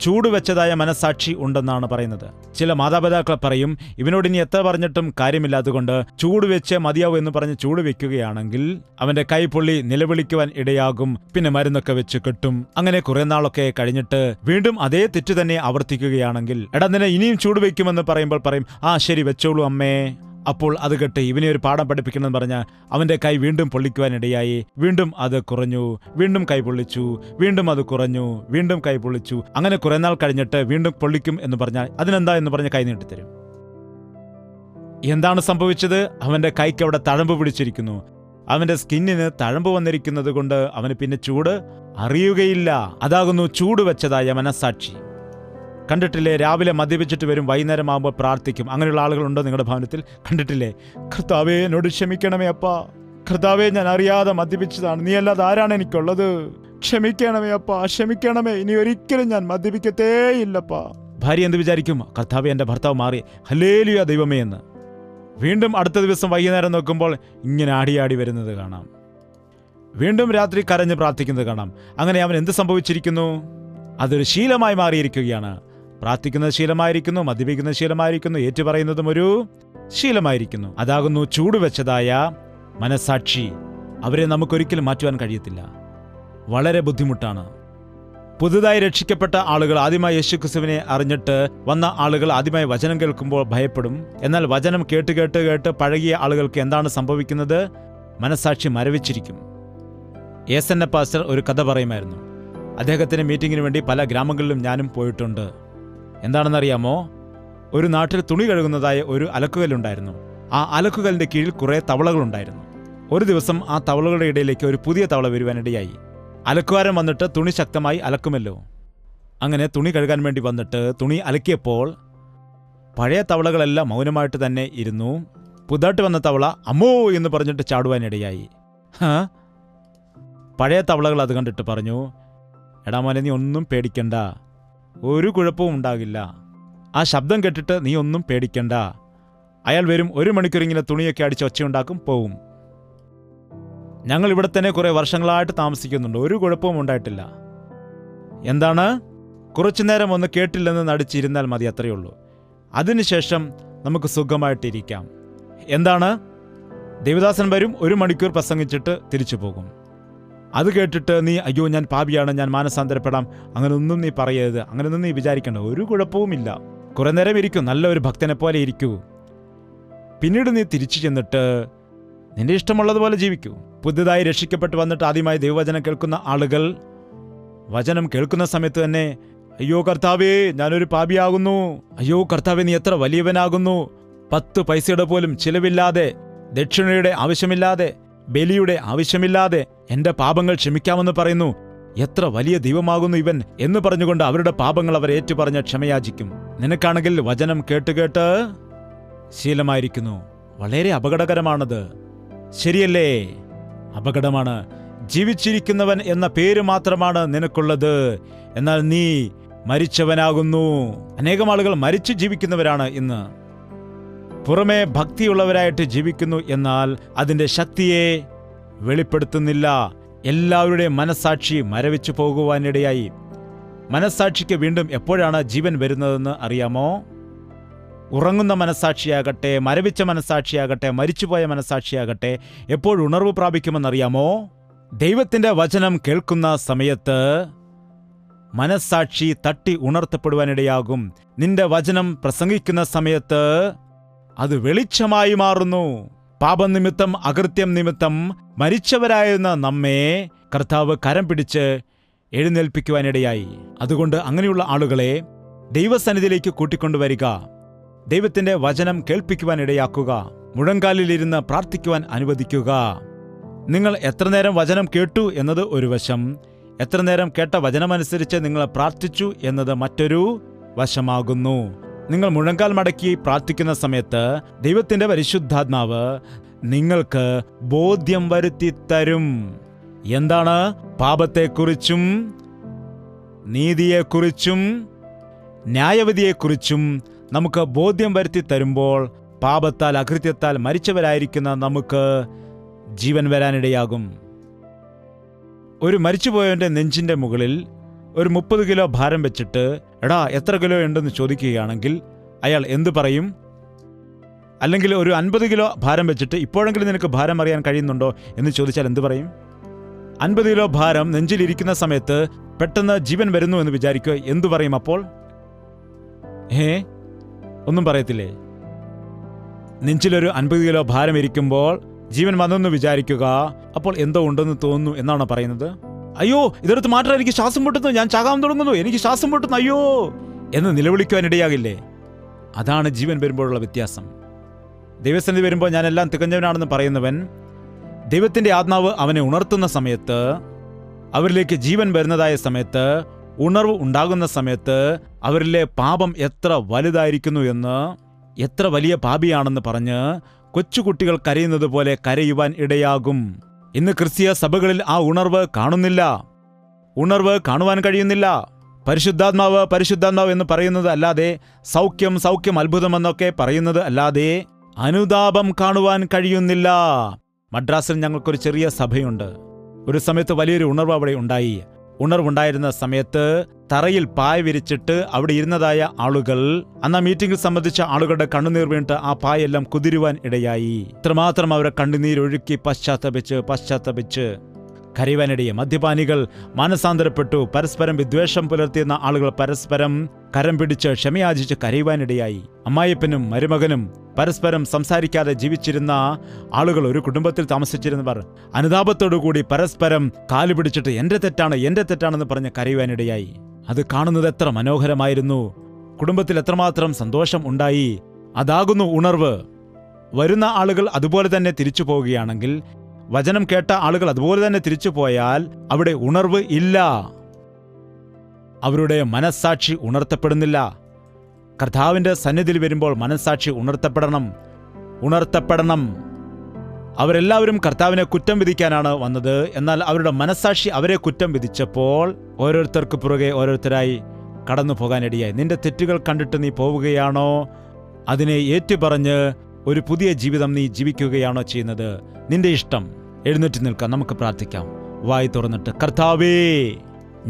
ചൂടുവെച്ചതായ മനസാക്ഷി ഉണ്ടെന്നാണ് പറയുന്നത്. ചില മാതാപിതാക്കൾ പറയും, ഇവനോട് ഇനി എത്ര പറഞ്ഞിട്ടും കാര്യമില്ലാത്തതുകൊണ്ട് ചൂടുവെച്ച് മതിയാവും എന്ന് പറഞ്ഞ് ചൂട് വെക്കുകയാണെങ്കിൽ അവന്റെ കൈ പൊള്ളി നിലവിളിക്കുവാൻ ഇടയാകും, പിന്നെ മരുന്നൊക്കെ വെച്ച് കെട്ടും. അങ്ങനെ കുറെ നാളൊക്കെ കഴിഞ്ഞിട്ട് വീണ്ടും അതേ തെറ്റ് തന്നെ ആവർത്തിക്കുകയാണെങ്കിൽ, എടാ നിന്നെ ഇനിയും ചൂട് വെക്കുമെന്ന് പറയുമ്പോൾ പറയും, ശരി വെച്ചോളൂ അമ്മേ. അപ്പോൾ അത് കെട്ട് ഇവനെ ഒരു പാഠം പഠിപ്പിക്കണമെന്ന് പറഞ്ഞാൽ അവന്റെ കൈ വീണ്ടും പൊള്ളിക്കുവാനിടയായി. വീണ്ടും അത് കുറഞ്ഞു, വീണ്ടും കൈ പൊള്ളിച്ചു, വീണ്ടും അത് കുറഞ്ഞു, വീണ്ടും കൈ പൊള്ളിച്ചു. അങ്ങനെ കുറെ നാൾ കഴിഞ്ഞിട്ട് വീണ്ടും പൊള്ളിക്കും എന്ന് പറഞ്ഞാൽ അതിനെന്താ എന്ന് പറഞ്ഞ് കൈ നീട്ടിത്തരും. എന്താണ് സംഭവിച്ചത്? അവന്റെ കൈക്ക് അവിടെ തഴമ്പ് പിടിച്ചിരിക്കുന്നു. അവന്റെ സ്കിന്നിന് തഴമ്പ് വന്നിരിക്കുന്നത് കൊണ്ട് അവന് പിന്നെ ചൂട് അറിയുകയില്ല. അതാകുന്നു ചൂട് വെച്ചതായ മനസാക്ഷി. കണ്ടിട്ടില്ലേ? രാവിലെ മദ്യപിച്ചിട്ട് വരും, വൈകുന്നേരം ആകുമ്പോൾ പ്രാർത്ഥിക്കും. അങ്ങനെയുള്ള ആളുകളുണ്ടോ നിങ്ങളുടെ ഭവനത്തിൽ? കണ്ടിട്ടില്ലേ? കർത്താവേ എന്നോട് ക്ഷമിക്കണമേ അപ്പാ, കർത്താവേ ഞാൻ അറിയാതെ മദ്യപിച്ചതാണ്, നീ അല്ലാതെ ആരാണ് എനിക്കുള്ളത്, ക്ഷമിക്കണമേ അപ്പാ, ക്ഷമിക്കണമേ, ഇനി ഒരിക്കലും ഞാൻ മദ്യപിക്കത്തേയില്ലപ്പാ. ഭാര്യ എന്ത് വിചാരിക്കും? കർത്താവേ എൻ്റെ ഭർത്താവ് മാറി, ഹല്ലേലൂയ ദൈവമേ എന്ന്. വീണ്ടും അടുത്ത ദിവസം വൈകുന്നേരം നോക്കുമ്പോൾ ഇങ്ങനെ ആടിയാടി വരുന്നത് കാണാം. വീണ്ടും രാത്രി കരഞ്ഞ് പ്രാർത്ഥിക്കുന്നത് കാണാം. അങ്ങനെ അവൻ എന്ത് സംഭവിച്ചിരിക്കുന്നു? അതൊരു ശീലമായി മാറിയിരിക്കുകയാണ്. പ്രാർത്ഥിക്കുന്നത് ശീലമായിരിക്കുന്നു, മദ്യപിക്കുന്നത് ശീലമായിരിക്കുന്നു, ഏറ്റുപറയുന്നതും ഒരു ശീലമായിരിക്കുന്നു. അതാകുന്നു ചൂടുവെച്ചതായ മനസാക്ഷി. അവരെ നമുക്കൊരിക്കലും മാറ്റുവാൻ കഴിയത്തില്ല, വളരെ ബുദ്ധിമുട്ടാണ്. പുതുതായി രക്ഷിക്കപ്പെട്ട ആളുകൾ, ആദ്യമായി യേശുക്രിസ്തുവിനെ അറിഞ്ഞിട്ട് വന്ന ആളുകൾ ആദ്യമായി വചനം കേൾക്കുമ്പോൾ ഭയപ്പെടും. എന്നാൽ വചനം കേട്ട് കേട്ട് കേട്ട് പഴകിയ ആളുകൾക്ക് എന്താണ് സംഭവിക്കുന്നത്? മനസാക്ഷി മരവിച്ചിരിക്കും. യേസന്ന പാസ്റ്റർ ഒരു കഥ പറയുമായിരുന്നു. അദ്ദേഹത്തിന് മീറ്റിങ്ങിന് വേണ്ടി പല ഗ്രാമങ്ങളിലും ഞാനും പോയിട്ടുണ്ട്. എന്താണെന്നറിയാമോ? ഒരു നാട്ടിൽ തുണി കഴുകുന്നതായ ഒരു അലക്കുകല്ലുണ്ടായിരുന്നു. ആ അലക്കുകല്ലിൻ്റെ കീഴിൽ കുറേ തവളകളുണ്ടായിരുന്നു. ഒരു ദിവസം ആ തവളകളുടെ ഇടയിലേക്ക് ഒരു പുതിയ തവള വരുവാനിടയായി. അലക്കുകാരൻ വന്നിട്ട് തുണി ശക്തമായി അലക്കുമല്ലോ. അങ്ങനെ തുണി കഴുകാൻ വേണ്ടി വന്നിട്ട് തുണി അലക്കിയപ്പോൾ പഴയ തവളകളെല്ലാം മൗനമായിട്ട് തന്നെ ഇരുന്നു. പുതുതായിട്ട് വന്ന തവള അമ്മോ എന്ന് പറഞ്ഞിട്ട് ചാടുവാനിടയായി. പഴയ തവളകൾ അത് കണ്ടിട്ട് പറഞ്ഞു, എടാ മോനെ, നീ ഒന്നും പേടിക്കണ്ട, ഒരു കുഴപ്പവും ഉണ്ടാകില്ല. ആ ശബ്ദം കേട്ടിട്ട് നീ ഒന്നും പേടിക്കണ്ട. അയാൾ വരും, 1 മണിക്കൂർ ഇങ്ങനെ തുണിയൊക്കെ അടിച്ച് ഒച്ചയുണ്ടാക്കും, പോവും. ഞങ്ങൾ ഇവിടെ തന്നെ കുറെ വർഷങ്ങളായിട്ട് താമസിക്കുന്നുണ്ട്, ഒരു കുഴപ്പവും ഉണ്ടായിട്ടില്ല. എന്താണ്? കുറച്ചു നേരം ഒന്ന് കേട്ടില്ലെന്ന് നടിച്ചിരുന്നാൽ മതി, അത്രയേ ഉള്ളൂ. അതിനുശേഷം നമുക്ക് സുഖമായിട്ടിരിക്കാം. എന്താണ്? ദേവദാസൻ വരും, 1 മണിക്കൂർ പ്രസംഗിച്ചിട്ട് തിരിച്ചു പോകും. അത് കേട്ടിട്ട് നീ അയ്യോ ഞാൻ പാപിയാണ്, ഞാൻ മാനസാന്തരപ്പെടാം, അങ്ങനെയൊന്നും നീ പറയരുത്, അങ്ങനെയൊന്നും നീ വിചാരിക്കണ്ട, ഒരു കുഴപ്പവുമില്ല. കുറെ നേരം ഇരിക്കൂ, നല്ലൊരു ഭക്തനെ പോലെ ഇരിക്കൂ. പിന്നീട് നീ തിരിച്ചു ചെന്നിട്ട് നിന്റെ ഇഷ്ടമുള്ളതുപോലെ ജീവിക്കൂ. പുതുതായി രക്ഷിക്കപ്പെട്ട് വന്നിട്ട് ആദ്യമായി ദൈവവചനം കേൾക്കുന്ന ആളുകൾ വചനം കേൾക്കുന്ന സമയത്ത് തന്നെ, അയ്യോ കർത്താവേ, ഞാനൊരു പാപിയാകുന്നു, അയ്യോ കർത്താവേ, നീ എത്ര വലിയവനാകുന്നു, 10 പൈസയുടെ പോലും ചിലവില്ലാതെ, ദക്ഷിണയുടെ ആവശ്യമില്ലാതെ, ബലിയുടെ ആവശ്യമില്ലാതെ എന്റെ പാപങ്ങൾ ക്ഷമിക്കാമെന്ന് പറയുന്നു, എത്ര വലിയ ദൈവമാകുന്നു ഇവൻ എന്ന് പറഞ്ഞുകൊണ്ട് അവരുടെ പാപങ്ങൾ അവർ ഏറ്റുപറഞ്ഞ് ക്ഷമയാചിക്കും. നിനക്കാണെങ്കിൽ വചനം കേട്ട് ശീലമായിരിക്കുന്നു. വളരെ അപകടകരമാണത്, ശരിയല്ലേ? അപകടമാണ്. ജീവിച്ചിരിക്കുന്നവൻ എന്ന പേര് മാത്രമാണ് നിനക്കുള്ളത്, എന്നാൽ നീ മരിച്ചവനാകുന്നു. അനേകം ആളുകൾ മരിച്ചു ജീവിക്കുന്നവരാണ് ഇന്ന്. പുറമേ ഭക്തിയുള്ളവരായിട്ട് ജീവിക്കുന്നു, എന്നാൽ അതിൻ്റെ ശക്തിയെ വെളിപ്പെടുത്തുന്നില്ല. എല്ലാവരുടെയും മനസ്സാക്ഷി മരവിച്ചു പോകുവാനിടയായി. മനസ്സാക്ഷിക്ക് വീണ്ടും എപ്പോഴാണ് ജീവൻ വരുന്നതെന്ന് അറിയാമോ? ഉറങ്ങുന്ന മനസ്സാക്ഷിയാകട്ടെ, മരവിച്ച മനസ്സാക്ഷിയാകട്ടെ, മരിച്ചുപോയ മനസ്സാക്ഷിയാകട്ടെ, എപ്പോൾ ഉണർവ് പ്രാപിക്കുമെന്നറിയാമോ? ദൈവത്തിന്റെ വചനം കേൾക്കുന്ന സമയത്ത് മനസ്സാക്ഷി തട്ടി ഉണർത്തപ്പെടുവാനിടയാകും. നിന്റെ വചനം പ്രസംഗിക്കുന്ന സമയത്ത് അത് വെളിച്ചമായി മാറുന്നു. പാപനിമിത്തം, അകൃത്യം നിമിത്തം മരിച്ചവരായിരുന്ന നമ്മെ കർത്താവ് കരം പിടിച്ച് എഴുന്നേൽപ്പിക്കുവാനിടയായി. അതുകൊണ്ട് അങ്ങനെയുള്ള ആളുകളെ ദൈവസന്നിധിയിലേക്ക് കൂട്ടിക്കൊണ്ടുവരിക, ദൈവത്തിന്റെ വചനം കേൾപ്പിക്കുവാനിടയാക്കുക, മുഴങ്കാലിലിരുന്ന് പ്രാർത്ഥിക്കുവാൻ അനുവദിക്കുക. നിങ്ങൾ എത്ര നേരം വചനം കേട്ടു എന്നത് ഒരു വശം, എത്ര നേരം കേട്ട വചനമനുസരിച്ച് നിങ്ങൾ പ്രാർത്ഥിച്ചു എന്നത് മറ്റൊരു വശമാകുന്നു. നിങ്ങൾ മുഴങ്കാൽ മടക്കി പ്രാർത്ഥിക്കുന്ന സമയത്ത് ദൈവത്തിന്റെ പരിശുദ്ധാത്മാവ് നിങ്ങൾക്ക് ബോധ്യം വരുത്തി തരും. എന്താണ്? പാപത്തെക്കുറിച്ചും നീതിയെക്കുറിച്ചും ന്യായവിധിയെക്കുറിച്ചും നമുക്ക് ബോധ്യം വരുത്തി തരുമ്പോൾ പാപത്താൽ, അകൃത്യത്താൽ മരിച്ചവരായിരിക്കുന്ന നമുക്ക് ജീവൻ വരാനിടയാകും. ഒരു മരിച്ചുപോയവന്റെ നെഞ്ചിന്റെ മുകളിൽ ഒരു 30 കിലോ ഭാരം വെച്ചിട്ട്, എടാ എത്ര കിലോ ഉണ്ടെന്ന് ചോദിക്കുകയാണെങ്കിൽ അയാൾ എന്തു പറയും? അല്ലെങ്കിൽ ഒരു 50 കിലോ ഭാരം വെച്ചിട്ട്, ഇപ്പോഴെങ്കിലും നിനക്ക് ഭാരം അറിയാൻ കഴിയുന്നുണ്ടോ എന്ന് ചോദിച്ചാൽ എന്തു പറയും? 50 കിലോ ഭാരം നെഞ്ചിലിരിക്കുന്ന സമയത്ത് പെട്ടെന്ന് ജീവൻ വരുന്നു എന്ന് വിചാരിക്കുക, എന്തു പറയും അപ്പോൾ? ഒന്നും പറയത്തില്ലേ? നെഞ്ചിലൊരു 50 കിലോ ഭാരം ഇരിക്കുമ്പോൾ ജീവൻ വന്നെന്ന് വിചാരിക്കുക, അപ്പോൾ എന്തോ ഉണ്ടെന്ന് തോന്നുന്നു എന്നാണ് പറയുന്നത്. അയ്യോ, ഇതെടുത്ത് മാറ്റാൻ എനിക്ക് ശ്വാസം മുട്ടുന്നു, ഞാൻ ചാകാൻ തുടങ്ങുന്നു, എനിക്ക് ശ്വാസം മുട്ടുന്നു, അയ്യോ എന്ന് നിലവിളിക്കുവാനിടയാകില്ലേ? അതാണ് ജീവൻ വരുമ്പോഴുള്ള വ്യത്യാസം. ദൈവസന്നിധി വരുമ്പോൾ ഞാനെല്ലാം തികഞ്ഞവനാണെന്ന് പറയുന്നവൻ, ദൈവത്തിന്റെ ആത്മാവ് അവനെ ഉണർത്തുന്ന സമയത്ത്, അവരിലേക്ക് ജീവൻ വരുന്നതായ സമയത്ത്, ഉണർവ് ഉണ്ടാകുന്ന സമയത്ത് അവരിലെ പാപം എത്ര വലുതായിരിക്കുന്നു എന്ന്, എത്ര വലിയ പാപിയാണെന്ന് പറഞ്ഞ് കൊച്ചുകുട്ടികൾ കരയുന്നത് പോലെ കരയുവാൻ ഇടയാകും. ഇന്ന് ക്രിസ്തീയ സഭകളിൽ ആ ഉണർവ് കാണുന്നില്ല, ഉണർവ് കാണുവാൻ കഴിയുന്നില്ല. പരിശുദ്ധാത്മാവ് പരിശുദ്ധാത്മാവ് എന്ന് പറയുന്നത് അല്ലാതെ, സൗഖ്യം സൗഖ്യം അത്ഭുതമെന്നൊക്കെ പറയുന്നത് അല്ലാതെ അനുതാപം കാണുവാൻ കഴിയുന്നില്ല. മദ്രാസിൽ ഞങ്ങൾക്കൊരു ചെറിയ സഭയുണ്ട്. ഒരു സമയത്ത് വലിയൊരു ഉണർവ് അവിടെ ഉണ്ടായി. ഉണർവുണ്ടായിരുന്ന സമയത്ത് തറയിൽ പായ വിരിച്ചിട്ട് അവിടെ ഇരുന്നതായ ആളുകൾ, അന്ന് മീറ്റിംഗിൽ സംബന്ധിച്ച ആളുകളുടെ കണ്ണുനീർ വീണിട്ട് ആ പായെല്ലാം കുതിരുവാൻ ഇടയായി. ഇത്രമാത്രം അവരെ കണ്ണുനീരൊഴുക്കി പശ്ചാത്തപിച്ച് കരയുവാനിടയെ. മദ്യപാനികൾ മാനസാന്തരപ്പെട്ടു. പരസ്പരം വിദ്വേഷം പുലർത്തിയുന്ന ആളുകൾ പരസ്പരം കരം പിടിച്ച് ക്ഷമയാചിച്ച് കരയുവാനിടയായി. അമ്മായിപ്പനും മരുമകനും പരസ്പരം സംസാരിക്കാതെ ജീവിച്ചിരുന്ന ആളുകൾ, ഒരു കുടുംബത്തിൽ താമസിച്ചിരുന്നവർ അനുതാപത്തോടുകൂടി പരസ്പരം കാലുപിടിച്ചിട്ട് എന്റെ തെറ്റാണെന്ന് പറഞ്ഞ് കരയുവാനിടയായി. അത് കാണുന്നത് എത്ര മനോഹരമായിരുന്നു! കുടുംബത്തിൽ എത്രമാത്രം സന്തോഷം ഉണ്ടായി! അതാകുന്നു ഉണർവ്. വരുന്ന ആളുകൾ അതുപോലെ തന്നെ തിരിച്ചു പോവുകയാണെങ്കിൽ, വചനം കേട്ട ആളുകൾ അതുപോലെ തന്നെ തിരിച്ചു പോയാൽ അവിടെ ഉണർവ് ഇല്ല. അവരുടെ മനസ്സാക്ഷി ഉണർത്തപ്പെടുന്നില്ല. കർത്താവിന്റെ സന്നിധിയിൽ വരുമ്പോൾ മനസ്സാക്ഷി ഉണർത്തപ്പെടണം. അവരെല്ലാവരും കർത്താവിനെ കുറ്റം വിധിക്കാനാണ് വന്നത്. എന്നാൽ അവരുടെ മനസ്സാക്ഷി അവരെ കുറ്റം വിധിച്ചപ്പോൾ ഓരോരുത്തർക്ക് പുറകെ ഓരോരുത്തരായി കടന്നു പോകാനിടയായി. നിന്റെ തെറ്റുകൾ കണ്ടിട്ട് നീ പോവുകയാണോ? അതിനെ ഏറ്റുപറഞ്ഞ് ഒരു പുതിയ ജീവിതം നീ ജീവിക്കുകയാണോ ചെയ്യുന്നത്? നിന്റെ ഇഷ്ടം. എഴുന്നേറ്റ് നിൽക്കാം, നമുക്ക് പ്രാർത്ഥിക്കാം. വായി തുറന്നിട്ട്, കർത്താവേ,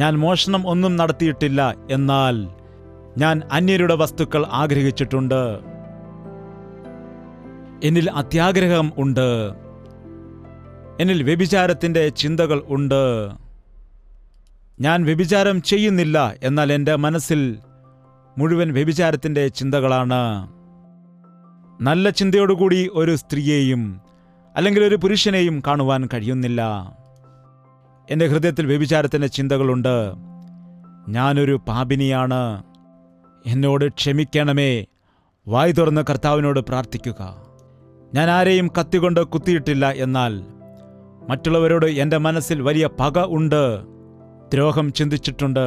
ഞാൻ മോഷണം ഒന്നും നടത്തിയിട്ടില്ല, എന്നാൽ ഞാൻ അന്യരുടെ വസ്തുക്കൾ ആഗ്രഹിച്ചിട്ടുണ്ട്. എന്നിൽ അത്യാഗ്രഹം ഉണ്ട്. എന്നിൽ വ്യഭിചാരത്തിന്റെ ചിന്തകൾ ഉണ്ട്. ഞാൻ വ്യഭിചാരം ചെയ്യുന്നില്ല, എന്നാൽ എൻ്റെ മനസ്സിൽ മുഴുവൻ വ്യഭിചാരത്തിന്റെ ചിന്തകളാണ്. നല്ല ചിന്തയോടുകൂടി ഒരു സ്ത്രീയെയും അല്ലെങ്കിൽ ഒരു പുരുഷനെയും കാണുവാൻ കഴിയുന്നില്ല. എൻ്റെ ഹൃദയത്തിൽ വ്യഭിചാരത്തിൻ്റെ ചിന്തകളുണ്ട്. ഞാനൊരു പാപിനിയാണ്, എന്നോട് ക്ഷമിക്കണമേ. വായ് തുറന്ന് കർത്താവിനോട് പ്രാർത്ഥിക്കുക. ഞാൻ ആരെയും കത്തികൊണ്ട് കുത്തിയിട്ടില്ല, എന്നാൽ മറ്റുള്ളവരോട് എൻ്റെ മനസ്സിൽ വലിയ പക ഉണ്ട്. ദ്രോഹം ചിന്തിച്ചിട്ടുണ്ട്.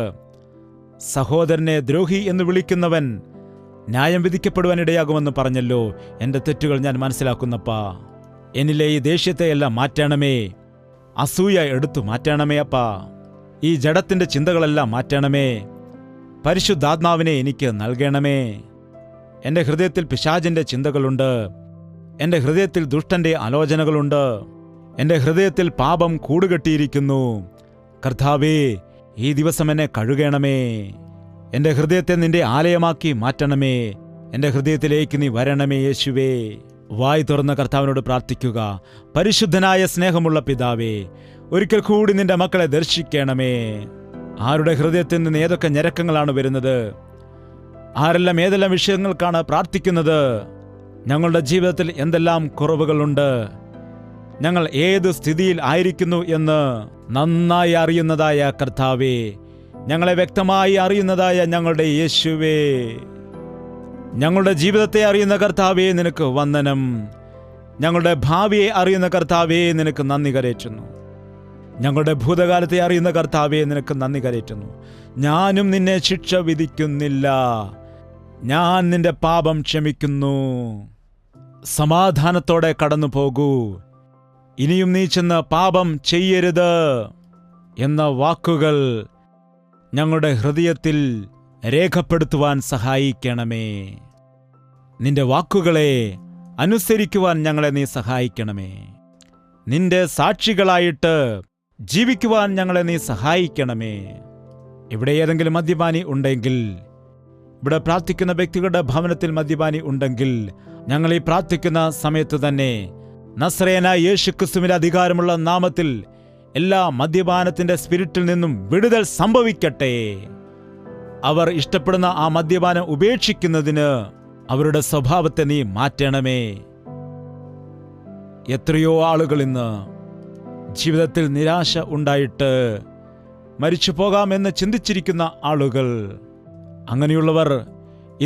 സഹോദരനെ ദ്രോഹി എന്ന് വിളിക്കുന്നവൻ ന്യായം വിധിക്കപ്പെടുവാനിടയാകുമെന്ന് പറഞ്ഞല്ലോ. എൻ്റെ തെറ്റുകൾ ഞാൻ മനസ്സിലാക്കുന്നപ്പാ. എന്നിലെ ഈ ദേഷ്യത്തെയെല്ലാം മാറ്റണമേ. അസൂയ എടുത്തു മാറ്റണമേ അപ്പാ. ഈ ജഡത്തിൻ്റെ ചിന്തകളെല്ലാം മാറ്റണമേ. പരിശുദ്ധാത്മാവിനെ എനിക്ക് നൽകണമേ. എൻ്റെ ഹൃദയത്തിൽ പിശാചിൻ്റെ ചിന്തകളുണ്ട്. എൻ്റെ ഹൃദയത്തിൽ ദുഷ്ടൻ്റെ ആലോചനകളുണ്ട്. എൻ്റെ ഹൃദയത്തിൽ പാപം കൂടുകെട്ടിയിരിക്കുന്നു. കർത്താവേ, ഈ ദിവസം എന്നെ കഴുകണമേ. എൻ്റെ ഹൃദയത്തെ നിന്റെ ആലയമാക്കി മാറ്റണമേ. എൻ്റെ ഹൃദയത്തിലേക്ക് നീ വരണമേ യേശുവേ. വായ് തുറന്ന കർത്താവിനോട് പ്രാർത്ഥിക്കുക. പരിശുദ്ധനായ സ്നേഹമുള്ള പിതാവേ, ഒരിക്കൽ കൂടി നിന്റെ മക്കളെ ദർശിക്കണമേ. ആരുടെ ഹൃദയത്തിൽ നിന്ന് ഏതൊക്കെ ഞരക്കങ്ങളാണ് വരുന്നത്, ആരെല്ലാം ഏതെല്ലാം വിഷയങ്ങൾക്കാണ് പ്രാർത്ഥിക്കുന്നത്, ഞങ്ങളുടെ ജീവിതത്തിൽ എന്തെല്ലാം കുറവുകളുണ്ട്, ഞങ്ങൾ ഏത് സ്ഥിതിയിൽ ആയിരിക്കുന്നു എന്ന് നന്നായി അറിയുന്നതായ കർത്താവേ, ഞങ്ങളെ വ്യക്തമായി അറിയുന്നതായ ഞങ്ങളുടെ യേശുവേ, ഞങ്ങളുടെ ജീവിതത്തെ അറിയുന്ന കർത്താവേ, നിനക്ക് വന്ദനം. ഞങ്ങളുടെ ഭാവിയെ അറിയുന്ന കർത്താവേ, നിനക്ക് നന്ദി കരേറ്റുന്നു. ഞങ്ങളുടെ ഭൂതകാലത്തെ അറിയുന്ന കർത്താവേ, നിനക്ക് നന്ദി കരേറ്റുന്നു. ഞാനും നിന്നെ ശിക്ഷ വിധിക്കുന്നില്ല. ഞാൻ നിന്റെ പാപം ക്ഷമിക്കുന്നു. സമാധാനത്തോടെ കടന്നു പോകൂ. ഇനിയും നീ ചെന്ന് പാപം ചെയ്യരുത് എന്ന വാക്കുകൾ ഞങ്ങളുടെ ഹൃദയത്തിൽ രേഖപ്പെടുത്തുവാൻ സഹായിക്കണമേ. നിന്റെ വാക്കുകളെ അനുസരിക്കുവാൻ ഞങ്ങളെ നീ സഹായിക്കണമേ. നിന്റെ സാക്ഷികളായിട്ട് ജീവിക്കുവാൻ ഞങ്ങളെ നീ സഹായിക്കണമേ. ഇവിടെ ഏതെങ്കിലും മദ്യപാനി ഉണ്ടെങ്കിൽ, ഇവിടെ പ്രാർത്ഥിക്കുന്ന വ്യക്തികളുടെ ഭവനത്തിൽ മദ്യപാനി ഉണ്ടെങ്കിൽ, ഞങ്ങൾ ഈ പ്രാർത്ഥിക്കുന്ന സമയത്ത് തന്നെ നസ്രയനായ യേശുക്രിസ്തുവിന്റെ അധികാരമുള്ള നാമത്തിൽ എല്ലാ മദ്യപാനത്തിന്റെ സ്പിരിറ്റിൽ നിന്നും വിടുതൽ സംഭവിക്കട്ടെ. അവർ ഇഷ്ടപ്പെടുന്ന ആ മദ്യപാനം ഉപേക്ഷിക്കുന്നതിന് അവരുടെ സ്വഭാവത്തെ നീ മാറ്റണമേ. എത്രയോ ആളുകൾ ഇന്ന് ജീവിതത്തിൽ നിരാശ ഉണ്ടായിട്ട് മരിച്ചു പോകാമെന്ന് ചിന്തിച്ചിരിക്കുന്ന ആളുകൾ, അങ്ങനെയുള്ളവർ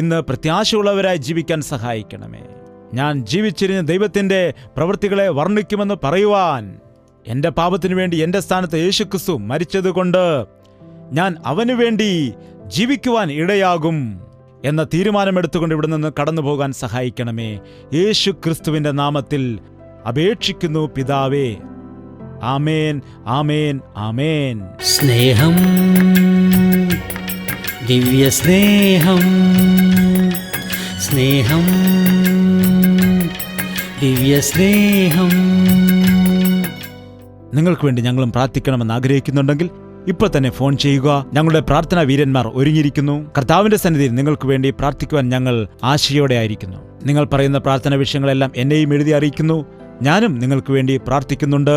ഇന്ന് പ്രത്യാശയുള്ളവരായി ജീവിക്കാൻ സഹായിക്കണമേ. ഞാൻ ജീവിച്ചിരുന്ന ദൈവത്തിൻ്റെ പ്രവൃത്തികളെ വർണ്ണിക്കുമെന്ന് പറയുവാൻ, എൻ്റെ പാപത്തിനു വേണ്ടി എൻ്റെ സ്ഥാനത്ത് യേശുക്രിസ്തു മരിച്ചതുകൊണ്ട് ഞാൻ അവനു വേണ്ടി ജീവിക്കുവാൻ ഇടയാകും എന്ന തീരുമാനമെടുത്തുകൊണ്ട് ഇവിടെ നിന്ന് കടന്നു പോകാൻ സഹായിക്കണമേ. യേശുക്രിസ്തുവിൻ്റെ നാമത്തിൽ അപേക്ഷിക്കുന്നു പിതാവേ. ആമേൻ, ആമേൻ, ആമേൻ. സ്നേഹം, ദിവ്യ സ്നേഹം, സ്നേഹം, ദിവ്യ സ്നേഹം. നിങ്ങൾക്ക് വേണ്ടി ഞങ്ങളും പ്രാർത്ഥിക്കണമെന്ന് ആഗ്രഹിക്കുന്നുണ്ടെങ്കിൽ ഇപ്പോൾ തന്നെ ഫോൺ ചെയ്യുക. ഞങ്ങളുടെ പ്രാർത്ഥനാ വീരന്മാർ ഒരുങ്ങിയിരിക്കുന്നു. കർത്താവിന്റെ സന്നിധിയിൽ നിങ്ങൾക്ക് വേണ്ടി പ്രാർത്ഥിക്കുവാൻ ഞങ്ങൾ ആശയോടെ ആയിരിക്കുന്നു. നിങ്ങൾ പറയുന്ന പ്രാർത്ഥന വിഷയങ്ങളെല്ലാം എന്നെയും എഴുതി അറിയിക്കുന്നു. ഞാനും നിങ്ങൾക്ക് വേണ്ടി പ്രാർത്ഥിക്കുന്നുണ്ട്.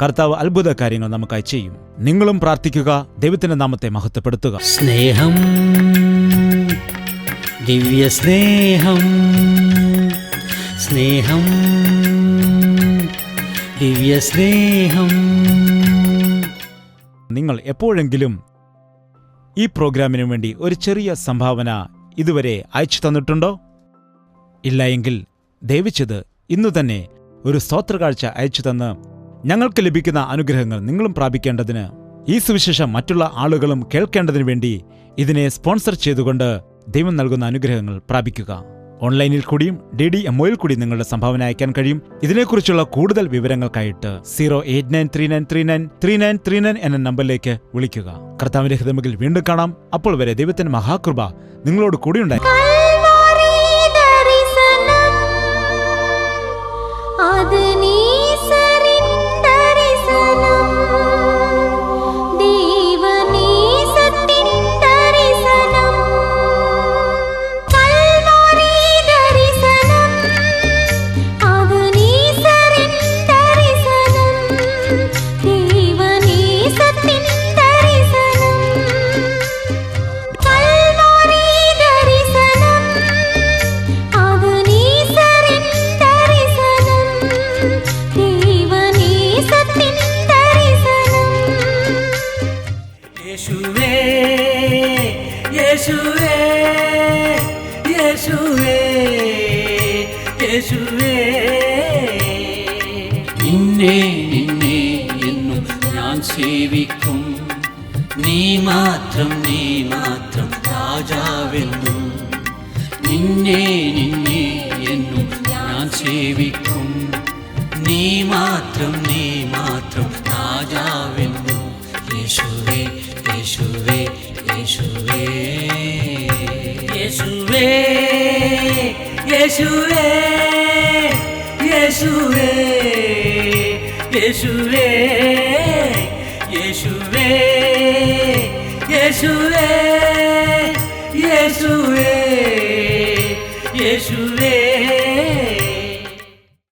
കർത്താവ് അത്ഭുത കാര്യങ്ങൾ നമുക്കായി ചെയ്യും. നിങ്ങളും പ്രാർത്ഥിക്കുക. ദൈവത്തിന്റെ നാമത്തെ മഹത്വപ്പെടുത്തുക. സ്നേഹം, ദിവ്യ സ്നേഹം, സ്നേഹം, ദിവ്യ സ്നേഹം. നിങ്ങൾ എപ്പോഴെങ്കിലും ഈ പ്രോഗ്രാമിനു വേണ്ടി ഒരു ചെറിയ സംഭാവന ഇതുവരെ അയച്ചു തന്നിട്ടുണ്ടോ? ഇല്ല എങ്കിൽ ദയവിച്ചത് ഇന്നു തന്നെ ഒരു സ്തോത്രകാഴ്ച അയച്ചു തന്ന് ഞങ്ങൾക്ക് ലഭിക്കുന്ന അനുഗ്രഹങ്ങൾ നിങ്ങളും പ്രാപിക്കേണ്ടതിന്, ഈ സുവിശേഷം മറ്റുള്ള ആളുകളും കേൾക്കേണ്ടതിനു വേണ്ടി ഇതിനെ സ്പോൺസർ ചെയ്തുകൊണ്ട് ദൈവം നൽകുന്ന അനുഗ്രഹങ്ങൾ പ്രാപിക്കുക. ഓൺലൈനിൽ കൂടിയും DDMO-യിൽ കൂടി നിങ്ങളുടെ സംഭാവന അയക്കാൻ കഴിയും. ഇതിനെക്കുറിച്ചുള്ള കൂടുതൽ വിവരങ്ങൾക്കായിട്ട് 08939393939 എന്ന നമ്പറിലേക്ക് വിളിക്കുക. കർത്താവിന്റെ ഹൃദയത്തിൽ വീണ്ടും കാണാം. അപ്പോൾ വരെ ദൈവത്തിന്റെ മഹാകൃപ നിങ്ങളോട് കൂടിയുണ്ടായി. Kalvari darisana യേശുവേ യേശുവേ യേശുവേ യേശുവേ നിന്നെ നിന്നെ എന്നും ഞാൻ സേവിക്കും നീ മാത്രം രാജാവെന്നും നിന്നെ നിന്നെ എന്നും ഞാൻ സേവിക്കും നീ മാത്രം രാജാവെന്നും യേശുവേ യേശുവേ യേശുവേ യേശുവേ യേശുവേ യേശുവേ യേശുവേ യേശുവേ യേശുവേ യേശുവേ യേശുവേ